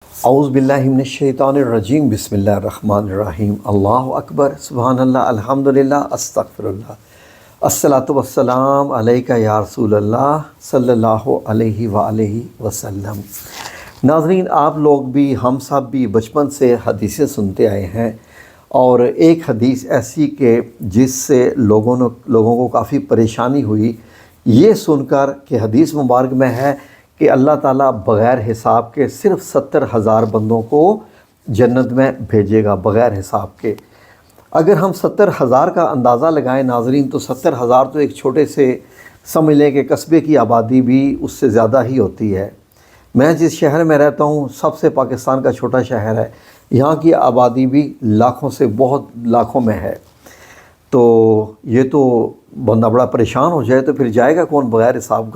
اعوذ باللہ من الشیطان الرجیم بسم اللہ الرحمن الرحیم اللہ اکبر سبحان اللہ الحمدللہ استغفر اللہ الصلاۃ والسلام علیکہ یا رسول اللہ صلی اللہ علیہ وآلہ وسلم۔ ناظرین، آپ لوگ بھی ہم سب بھی بچپن سے حدیثیں سنتے آئے ہیں، اور ایک حدیث ایسی کہ جس سے لوگوں کو کافی پریشانی ہوئی یہ سن کر کہ حدیث مبارک میں ہے کہ اللہ تعالیٰ بغیر حساب کے صرف 70,000 بندوں کو جنت میں بھیجے گا بغیر حساب کے۔ اگر ہم 70,000 کا اندازہ لگائیں ناظرین، تو 70,000 تو ایک چھوٹے سے سمجھ لیں کہ قصبے کی آبادی بھی اس سے زیادہ ہی ہوتی ہے۔ میں جس شہر میں رہتا ہوں سب سے پاکستان کا چھوٹا شہر ہے، یہاں کی آبادی بھی لاکھوں سے بہت لاکھوں میں ہے، تو یہ تو بندہ بڑا پریشان ہو جائے تو پھر جائے گا کون بغیر حساب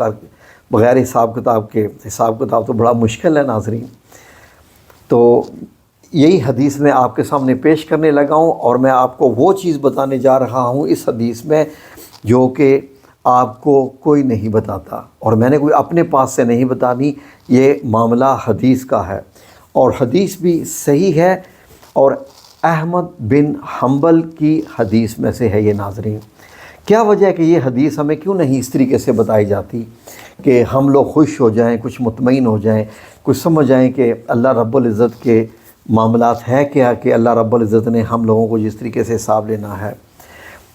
کتاب کے؟ حساب کتاب تو بڑا مشکل ہے ناظرین۔ تو یہی حدیث میں آپ کے سامنے پیش کرنے لگا ہوں، اور میں آپ کو وہ چیز بتانے جا رہا ہوں اس حدیث میں جو کہ آپ کو کوئی نہیں بتاتا، اور میں نے کوئی اپنے پاس سے نہیں بتانی، یہ معاملہ حدیث کا ہے، اور حدیث بھی صحیح ہے، اور احمد بن حنبل کی حدیث میں سے ہے یہ ناظرین۔ کیا وجہ ہے کہ یہ حدیث ہمیں کیوں نہیں اس طریقے سے بتائی جاتی کہ ہم لوگ خوش ہو جائیں، کچھ مطمئن ہو جائیں، کچھ سمجھ جائیں کہ اللہ رب العزت کے معاملات ہے کیا کہ اللہ رب العزت نے ہم لوگوں کو جس طریقے سے حساب لینا ہے۔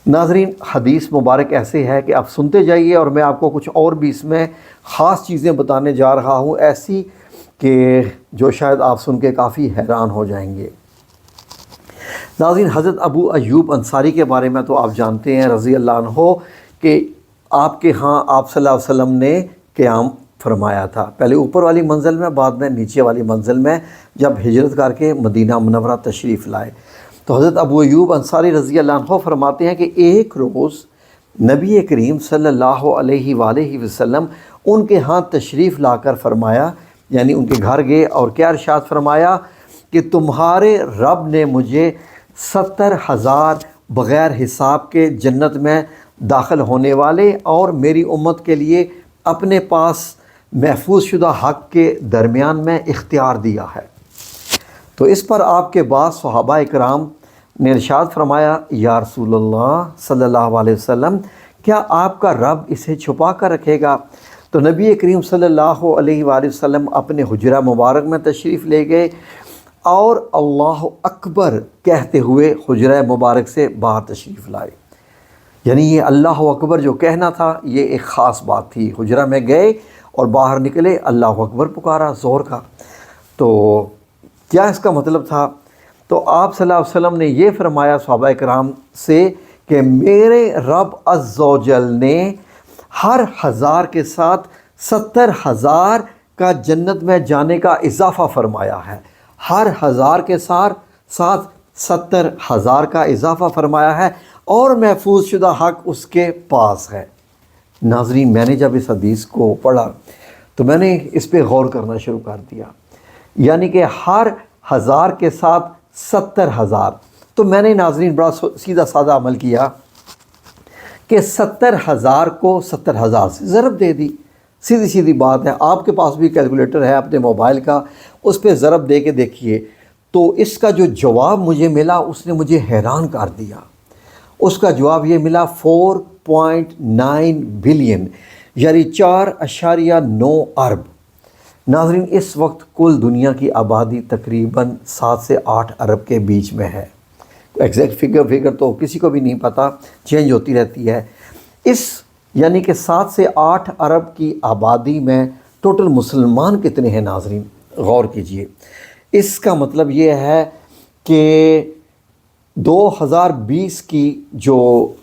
ناظرین، حدیث مبارک ایسے ہے کہ آپ سنتے جائیے، اور میں آپ کو کچھ اور بھی اس میں خاص چیزیں بتانے جا رہا ہوں ایسی کہ جو شاید آپ سن کے کافی حیران ہو جائیں گے۔ ناظرین، حضرت ابو ایوب انصاری کے بارے میں تو آپ جانتے ہیں رضی اللہ عنہ کہ آپ کے ہاں آپ صلی اللہ علیہ وسلم نے قیام فرمایا تھا، پہلے اوپر والی منزل میں، بعد میں نیچے والی منزل میں، جب ہجرت کر کے مدینہ منورہ تشریف لائے۔ تو حضرت ابو ایوب انصاری رضی اللہ عنہ فرماتے ہیں کہ ایک روز نبی کریم صلی اللہ علیہ وآلہ وسلم ان کے ہاں تشریف لا کر فرمایا، یعنی ان کے گھر گئے، اور کیا ارشاد فرمایا کہ تمہارے رب نے مجھے 70,000 بغیر حساب کے جنت میں داخل ہونے والے اور میری امت کے لیے اپنے پاس محفوظ شدہ حق کے درمیان میں اختیار دیا ہے۔ تو اس پر آپ کے بعض صحابہ اکرام نے ارشاد فرمایا، یا رسول اللہ صلی اللہ علیہ وسلم، کیا آپ کا رب اسے چھپا کر رکھے گا؟ تو نبی کریم صلی اللہ علیہ وآلہ وسلم اپنے حجرہ مبارک میں تشریف لے گئے، اور اللہ اکبر کہتے ہوئے حجرہ مبارک سے باہر تشریف لائے۔ یعنی یہ اللہ اکبر جو کہنا تھا یہ ایک خاص بات تھی۔ حجرہ میں گئے اور باہر نکلے، اللہ اکبر پکارا زور کا۔ تو کیا اس کا مطلب تھا؟ تو آپ صلی اللہ علیہ وسلم نے یہ فرمایا صحابہ کرام سے کہ میرے رب عز و جل نے ہر 1000 کے ساتھ 70,000 کا جنت میں جانے کا اضافہ فرمایا ہے۔ ہر 1000 کے ساتھ 70,000 کا اضافہ فرمایا ہے، اور محفوظ شدہ حق اس کے پاس ہے۔ ناظرین، میں نے جب اس حدیث کو پڑھا تو میں نے اس پہ غور کرنا شروع کر دیا، یعنی کہ ہر 1000 کے ساتھ 70,000۔ تو میں نے ناظرین بڑا سیدھا سادہ عمل کیا کہ 70,000 کو 70,000 سے ضرب دے دی۔ سیدھی سیدھی بات ہے، آپ کے پاس بھی کیلکولیٹر ہے اپنے موبائل کا، اس پہ ضرب دے کے دیکھیے، تو اس کا جو جواب مجھے ملا اس نے مجھے حیران کر دیا۔ اس کا جواب یہ ملا 4.9 بلین، یعنی 4.9 ارب۔ ناظرین، اس وقت کل دنیا کی آبادی تقریباً 7 سے 8 ارب کے بیچ میں ہے۔ ایگزیکٹ فگر تو کسی کو بھی نہیں پتہ، چینج ہوتی رہتی ہے۔ یعنی کہ 7 سے 8 ارب کی آبادی میں ٹوٹل مسلمان کتنے ہیں ناظرین؟ غور کیجئے۔ اس کا مطلب یہ ہے کہ 2020 کی جو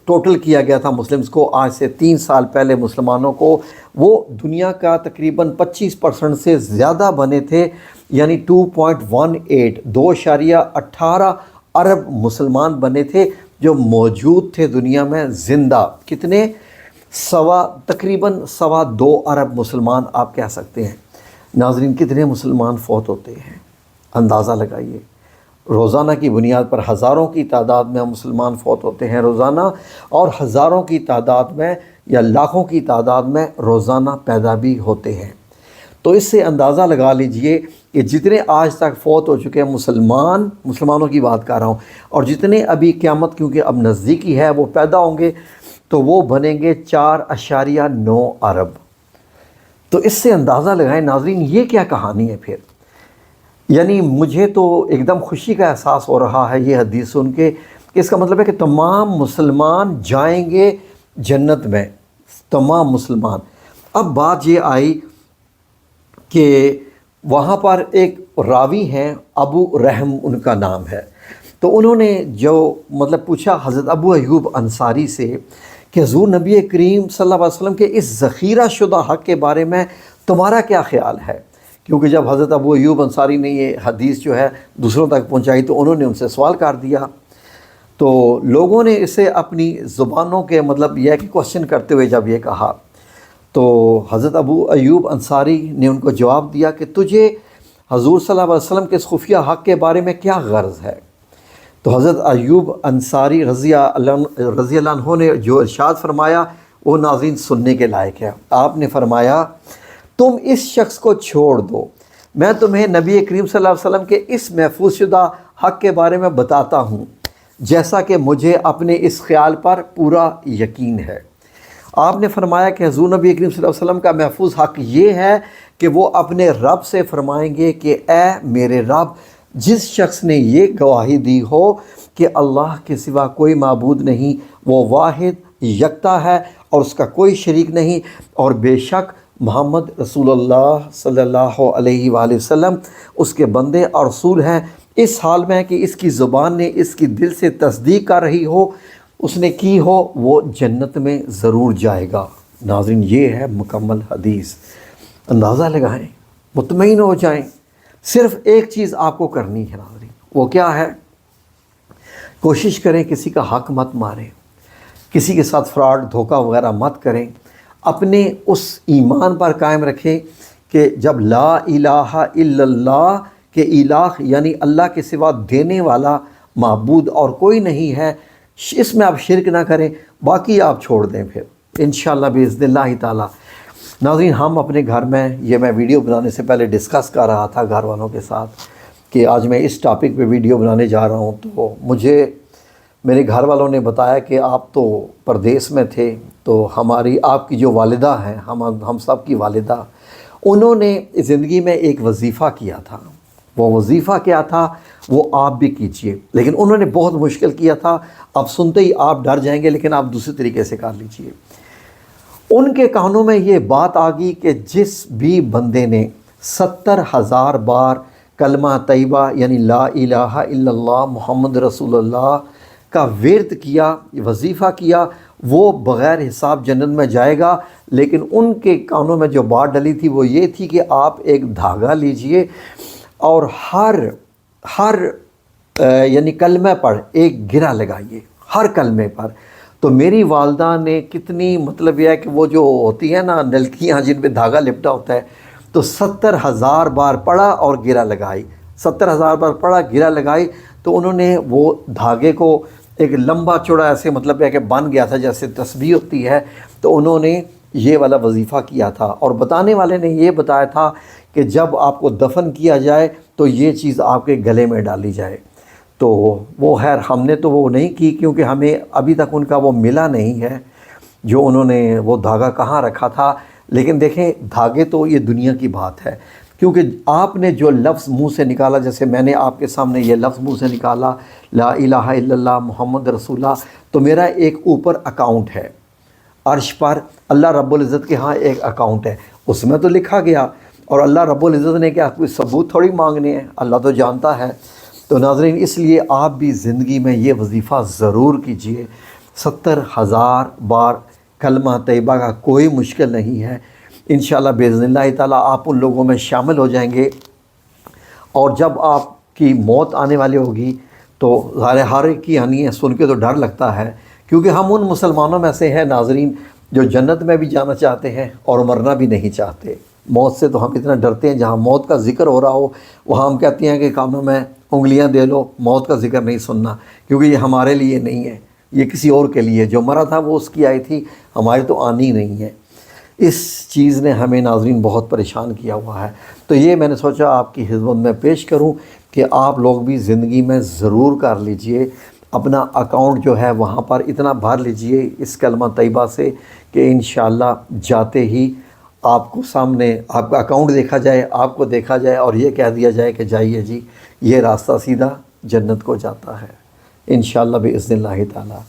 ٹوٹل کیا گیا تھا مسلمز کو، آج سے 3 سال پہلے مسلمانوں کو، وہ دنیا کا تقریباً 25% سے زیادہ بنے تھے، یعنی 2.18 ارب مسلمان بنے تھے جو موجود تھے دنیا میں زندہ۔ کتنے؟ تقریباً 2.25 ارب مسلمان آپ کہہ سکتے ہیں۔ ناظرین، کتنے مسلمان فوت ہوتے ہیں اندازہ لگائیے۔ روزانہ کی بنیاد پر ہزاروں کی تعداد میں مسلمان فوت ہوتے ہیں روزانہ، اور ہزاروں کی تعداد میں یا لاکھوں کی تعداد میں روزانہ پیدا بھی ہوتے ہیں۔ تو اس سے اندازہ لگا لیجئے کہ جتنے آج تک فوت ہو چکے ہیں مسلمانوں کی بات کر رہا ہوں، اور جتنے ابھی قیامت کیونکہ اب نزدیکی ہے وہ پیدا ہوں گے، تو وہ بنیں گے 4.9 ارب۔ تو اس سے اندازہ لگائیں ناظرین یہ کیا کہانی ہے پھر۔ یعنی مجھے تو ایک دم خوشی کا احساس ہو رہا ہے یہ حدیث سن کے، کہ اس کا مطلب ہے کہ تمام مسلمان جائیں گے جنت میں، تمام مسلمان۔ اب بات یہ آئی کہ وہاں پر ایک راوی ہیں، ابو رحم ان کا نام ہے، تو انہوں نے جو مطلب پوچھا حضرت ابو ایوب انصاری سے کہ حضور نبی کریم صلی اللہ علیہ وسلم کے اس ذخیرہ شدہ حق کے بارے میں تمہارا کیا خیال ہے؟ کیونکہ جب حضرت ابو ایوب انصاری نے یہ حدیث جو ہے دوسروں تک پہنچائی تو انہوں نے ان سے سوال کر دیا، تو لوگوں نے اسے اپنی زبانوں کے مطلب یہ کہ کوشچن کرتے ہوئے جب یہ کہا، تو حضرت ابو ایوب انصاری نے ان کو جواب دیا کہ تجھے حضور صلی اللہ علیہ وسلم کے اس خفیہ حق کے بارے میں کیا غرض ہے؟ تو حضرت ایوب انصاری رضی اللہ عنہ نے جو ارشاد فرمایا وہ ناظرین سننے کے لائق ہے۔ آپ نے فرمایا تم اس شخص کو چھوڑ دو، میں تمہیں نبی کریم صلی اللہ علیہ وسلم کے اس محفوظ شدہ حق کے بارے میں بتاتا ہوں جیسا کہ مجھے اپنے اس خیال پر پورا یقین ہے۔ آپ نے فرمایا کہ حضور نبی کریم صلی اللہ علیہ وسلم کا محفوظ حق یہ ہے کہ وہ اپنے رب سے فرمائیں گے کہ اے میرے رب، جس شخص نے یہ گواہی دی ہو کہ اللہ کے سوا کوئی معبود نہیں، وہ واحد یکتا ہے اور اس کا کوئی شریک نہیں، اور بے شک محمد رسول اللہ صلی اللہ علیہ وآلہ وسلم اس کے بندے اور رسول ہیں، اس حال میں کہ اس کی زبان نے اس کی دل سے تصدیق کر رہی ہو، اس نے کی ہو، وہ جنت میں ضرور جائے گا۔ ناظرین یہ ہے مکمل حدیث۔ اندازہ لگائیں، مطمئن ہو جائیں، صرف ایک چیز آپ کو کرنی ہے ناظرین، وہ کیا ہے؟ کوشش کریں کسی کا حق مت ماریں، کسی کے ساتھ فراڈ دھوکہ وغیرہ مت کریں، اپنے اس ایمان پر قائم رکھیں کہ جب لا الہ الا اللہ کہ الہ یعنی اللہ کے سوا دینے والا معبود اور کوئی نہیں ہے، اس میں آپ شرک نہ کریں، باقی آپ چھوڑ دیں پھر انشاءاللہ باذن اللہ تعالی۔ ناظرین ہم اپنے گھر میں یہ میں ویڈیو بنانے سے پہلے ڈسکس کر رہا تھا گھر والوں کے ساتھ کہ آج میں اس ٹاپک پہ ویڈیو بنانے جا رہا ہوں، تو مجھے میرے گھر والوں نے بتایا کہ آپ تو پردیس میں تھے، تو ہماری آپ کی جو والدہ ہیں، ہم سب کی والدہ، انہوں نے زندگی میں ایک وظیفہ کیا تھا۔ وہ وظیفہ کیا تھا وہ آپ بھی کیجئے، لیکن انہوں نے بہت مشکل کیا تھا، اب سنتے ہی آپ ڈر جائیں گے، لیکن آپ دوسرے طریقے سے کر لیجئے۔ ان کے کانوں میں یہ بات آ گئی کہ جس بھی بندے نے 70,000 بار کلمہ طیبہ یعنی لا الہ الا اللہ محمد رسول اللہ کا ورد کیا، وظیفہ کیا، وہ بغیر حساب جنت میں جائے گا۔ لیکن ان کے کانوں میں جو بات ڈلی تھی وہ یہ تھی کہ آپ ایک دھاگا لیجئے اور ہر یعنی کلمہ پر ایک گرہ لگائیے، ہر کلمے پر۔ تو میری والدہ نے کتنی مطلب یہ ہے کہ وہ جو ہوتی ہے نا نلکیاں جن پہ دھاگا لپٹا ہوتا ہے، تو 70,000 بار پڑھا اور گرہ لگائی، 70,000 بار پڑھا گرہ لگائی، تو انہوں نے وہ دھاگے کو ایک لمبا چوڑا ایسے مطلب ہے کہ بن گیا تھا جیسے تسبیح ہوتی ہے، تو انہوں نے یہ والا وظیفہ کیا تھا، اور بتانے والے نے یہ بتایا تھا کہ جب آپ کو دفن کیا جائے تو یہ چیز آپ کے گلے میں ڈالی جائے۔ تو وہ خیر ہم نے تو وہ نہیں کی، کیونکہ ہمیں ابھی تک ان کا وہ ملا نہیں ہے جو انہوں نے وہ دھاگا کہاں رکھا تھا۔ لیکن دیکھیں دھاگے تو یہ دنیا کی بات ہے، کیونکہ آپ نے جو لفظ منہ سے نکالا، جیسے میں نے آپ کے سامنے یہ لفظ منہ سے نکالا لا الہ الا اللہ محمد رسول اللہ، تو میرا ایک اوپر اکاؤنٹ ہے عرش پر، اللہ رب العزت کے ہاں ایک اکاؤنٹ ہے، اس میں تو لکھا گیا، اور اللہ رب العزت نے کیا کوئی ثبوت تھوڑی مانگنے ہیں، اللہ تو جانتا ہے۔ تو ناظرین اس لیے آپ بھی زندگی میں یہ وظیفہ ضرور کیجئے، 70,000 بار کلمہ طیبہ کا کوئی مشکل نہیں ہے، انشاءاللہ باذن اللہ تعالیٰ آپ ان لوگوں میں شامل ہو جائیں گے۔ اور جب آپ کی موت آنے والی ہوگی تو ظاہر ہر ایک کی آنی ہے، سن کے تو ڈر لگتا ہے، کیونکہ ہم ان مسلمانوں میں سے ہیں ناظرین جو جنت میں بھی جانا چاہتے ہیں اور مرنا بھی نہیں چاہتے۔ موت سے تو ہم اتنا ڈرتے ہیں، جہاں موت کا ذکر ہو رہا ہو وہاں ہم کہتے ہیں کہ کانوں میں انگلیاں دے لو، موت کا ذکر نہیں سننا، کیونکہ یہ ہمارے لیے نہیں ہے، یہ کسی اور کے لیے، جو مرا تھا وہ اس کی آئی تھی، ہماری تو آنی نہیں ہے۔ اس چیز نے ہمیں ناظرین بہت پریشان کیا ہوا ہے۔ تو یہ میں نے سوچا آپ کی خدمت میں پیش کروں کہ آپ لوگ بھی زندگی میں ضرور کر لیجئے، اپنا اکاؤنٹ جو ہے وہاں پر اتنا بھر لیجئے اس کلمہ طیبہ سے کہ انشاءاللہ جاتے ہی آپ کو سامنے آپ کا اکاؤنٹ دیکھا جائے، آپ کو دیکھا جائے اور یہ کہہ دیا جائے کہ جائیے جی یہ راستہ سیدھا جنت کو جاتا ہے انشاءاللہ بإذن اللہ تعالی۔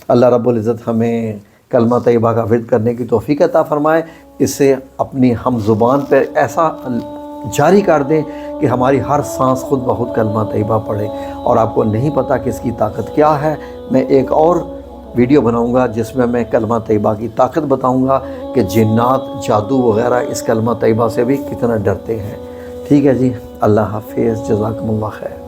اللہ رب العزت ہمیں کلمہ طیبہ کا ورد کرنے کی توفیق عطا فرمائے، اسے اپنی ہم زبان پر ایسا جاری کر دیں کہ ہماری ہر سانس خود بخود کلمہ طیبہ پڑھے۔ اور آپ کو نہیں پتہ کہ اس کی طاقت کیا ہے، میں ایک اور ویڈیو بناؤں گا جس میں میں کلمہ طیبہ کی طاقت بتاؤں گا کہ جنات جادو وغیرہ اس کلمہ طیبہ سے بھی کتنا ڈرتے ہیں۔ ٹھیک ہے جی، اللہ حافظ، جزاکم اللہ خیر۔